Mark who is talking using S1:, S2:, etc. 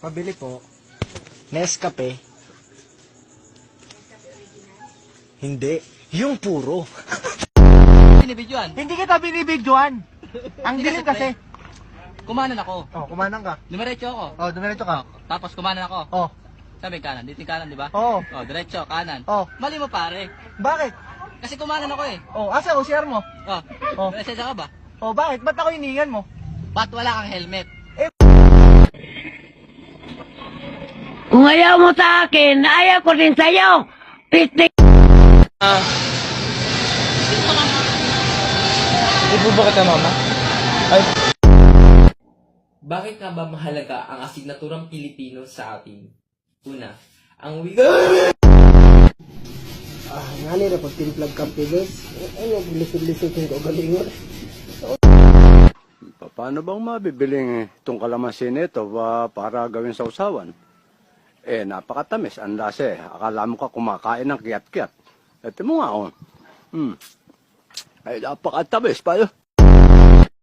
S1: Pabili po. Nescafe. Hindi. Yung puro.
S2: Binibidyoan.
S1: Hindi kita binibidyoan. Ang
S2: Hindi
S1: dilim
S2: kasi,
S1: kasi.
S2: Kumanan ako.
S1: Oh, kumanang ka.
S2: Dumiretso ako.
S1: Oh, dumiretso ka.
S2: Tapos kumanan ako.
S1: Oh,
S2: Sabi kanan. Dito yung kanan, di ba?
S1: Oo.
S2: Oh, diretso, kanan.
S1: Oh.
S2: Mali mo pare.
S1: Bakit?
S2: Kasi kumanan ako eh.
S1: Oh, asa OCR mo?
S2: Oh.
S1: Oh.
S2: Presensya ka ba?
S1: Oh, bakit? Ba't ako hiningan mo?
S2: Ba't wala kang helmet?
S3: Kung ayaw mo sa akin, ayaw ko din sa'yo. Pistik!
S1: Hindi po ba kita, mama? Ay,
S4: Bakit nga ba mahalaga ang asignaturang Pilipino sa atin? Una, ang wika...
S1: ngali na pag timplag kampilis. Ano, lisod-lisod yung kagalingon.
S5: Paano bang mabibiling itong kalamansi nito para gawin sa usawan? Eh, napakatamis. Ang lasa eh. Akala mo ka kumakain ng kiyat-kiyat. Ito mo nga, oh. Ay, napakatamis pa.